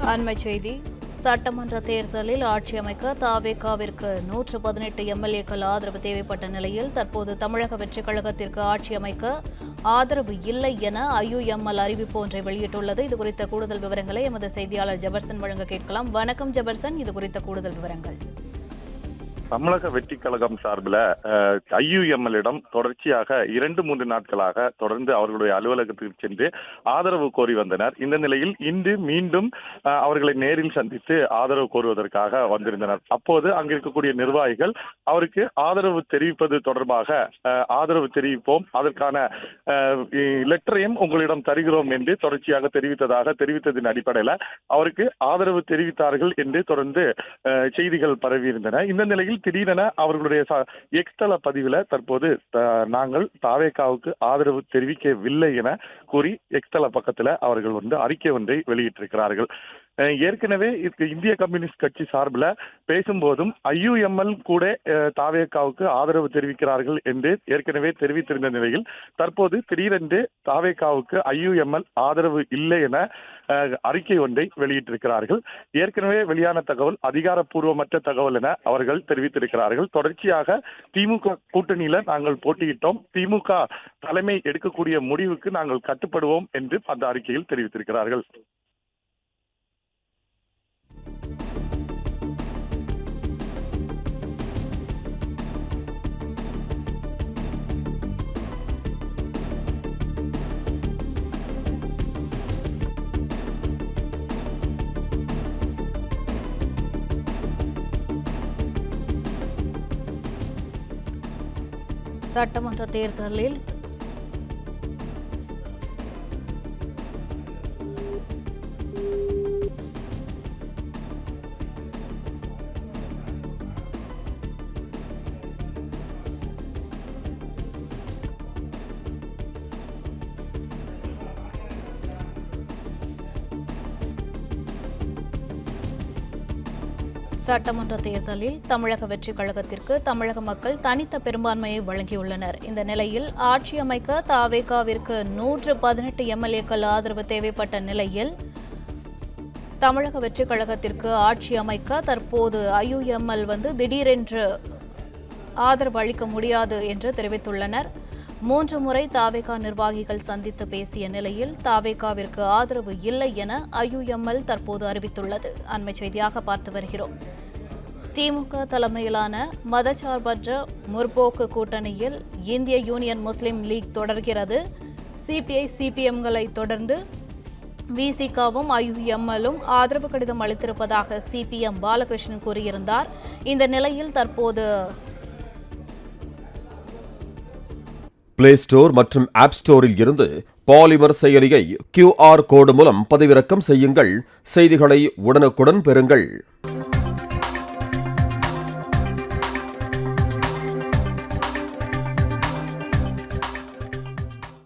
அண்மைச் செய்தி. சட்டமன்ற தேர்தலில் ஆட்சி அமைக்க தவேகாவிற்கு 118 எம்எல்ஏக்கள் ஆதரவு தேவைப்பட்ட நிலையில் தற்போது தமிழக வெற்றிக் கழகத்திற்கு ஆட்சி அமைக்க ஆதரவு இல்லை என ஐயுஎம்எல் அறிவிப்பு ஒன்றை வெளியிட்டுள்ளது. இதுகுறித்த கூடுதல் விவரங்களை எமது செய்தியாளர் ஜெபர்சன் வழங்க கேட்கலாம். வணக்கம் ஜெபர்சன், இதுகுறித்த கூடுதல் விவரங்கள். தமிழக வெற்றிக் கழகம் சார்பில் ஐயுஎம்எல்லிடம் தொடர்ச்சியாக 2-3 நாட்களாக தொடர்ந்து அவர்களுடைய அலுவலகத்திற்கு சென்று ஆதரவு கோரி வந்தனர். இந்த நிலையில் இன்று மீண்டும் அவர்களை நேரில் சந்தித்து ஆதரவு கோருவதற்காக வந்திருந்தனர். அப்போது அங்கு இருக்கக்கூடிய நிர்வாகிகள் அவருக்கு ஆதரவு தெரிவிப்பது தொடர்பாக ஆதரவு தெரிவிப்போம், அதற்கான லெட்டரையும் உங்களிடம் தருகிறோம் என்று தொடர்ச்சியாக தெரிவித்ததின் அடிப்படையில் அவருக்கு ஆதரவு தெரிவித்தார்கள் என்று தொடர்ந்து செய்திகள் பரவியிருந்தன. இந்த நிலையில் திடீரென அவர்களுடைய எக்ஸ்தல பதிவில் தற்போது நாங்கள் தவேகாவுக்கு ஆதரவு தெரிவிக்கவில்லை என கூறி எக்ஸ்தல பக்கத்தில் அவர்கள் அறிக்கை ஒன்றை வெளியிட்டிருக்கிறார்கள். ஏற்கனவே இந்திய கம்யூனிஸ்ட் கட்சி சார்பில் பேசும்போதும் ஐயுஎம்எல் கூட தவேகாவுக்கு ஆதரவு தெரிவிக்கிறார்கள் என்று ஏற்கனவே தெரிவித்திருந்த நிலையில் தற்போது திடீரென்று தவேகாவுக்கு ஐயுஎம்எல் ஆதரவு இல்லை என அறிக்கை ஒன்றை வெளியிட்டிருக்கிறார்கள். ஏற்கனவே வெளியான தகவல் அதிகாரப்பூர்வமற்ற தகவல் என அவர்கள் தெரிவித்திருக்கிறார்கள். தொடர்ச்சியாக திமுக கூட்டணியில நாங்கள் போட்டியிட்டோம், திமுக தலைமை எடுக்கக்கூடிய முடிவுக்கு நாங்கள் கட்டுப்படுவோம் என்று அந்த அறிக்கையில் தெரிவித்திருக்கிறார்கள். சட்டமன்ற தேர்தலில் தமிழக வெற்றிக் கழகத்திற்கு தமிழக மக்கள் தனித்த பெரும்பான்மையை வழங்கியுள்ளனர். இந்த நிலையில் ஆட்சி அமைக்க தவேகாவிற்கு 118 எம்எல்ஏக்கள் ஆதரவு தேவைப்பட்ட நிலையில் தமிழக வெற்றிக் கழகத்திற்கு ஆட்சி அமைக்க தற்போது ஐயுஎம்எல் திடீரென்று ஆதரவு அளிக்க முடியாது என்று தெரிவித்துள்ளனர். 3 முறை தவேகா நிர்வாகிகள் சந்தித்து பேசிய நிலையில் தவேகாவிற்கு ஆதரவு இல்லை என ஐயுஎம்எல் தற்போது அறிவித்துள்ளது. அண்மை செய்தியாக பார்த்து வருகிறோம். திமுக தலைமையிலான மதச்சார்பற்ற முற்போக்கு கூட்டணியில் இந்திய யூனியன் முஸ்லிம் லீக் தொடர்கிறது. சிபிஐ சிபிஎம்களை தொடர்ந்து விசிகாவும் ஐயுஎம்எல்லும் ஆதரவு கடிதம் அளித்திருப்பதாக சிபிஎம் பாலகிருஷ்ணன் கூறியிருந்தார். இந்த நிலையில் தற்போது பிளே ஸ்டோர் மற்றும் ஆப் ஸ்டோரில் இருந்து பாலிமர் செயலியை QR கோடு மூலம் பதிவிறக்கம் செய்யுங்கள். செய்திகளை உடனுக்குடன் பெறுங்கள்.